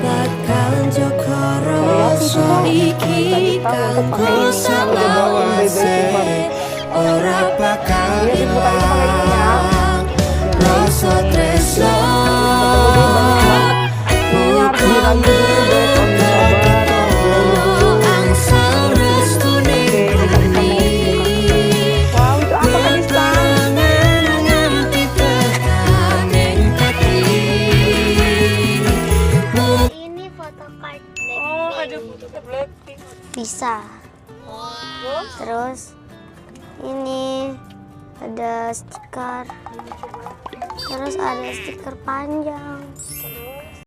bakal Joko Roso iki kanggo salawase ora bakal ilang rasa tresno bukan angsal restune bumi bertangan nganti tekan hati. Ini foto card Blackpink. Oh, ada foto Blackpink. Bisa. Terus ini ada stiker. Terus ada stiker panjang.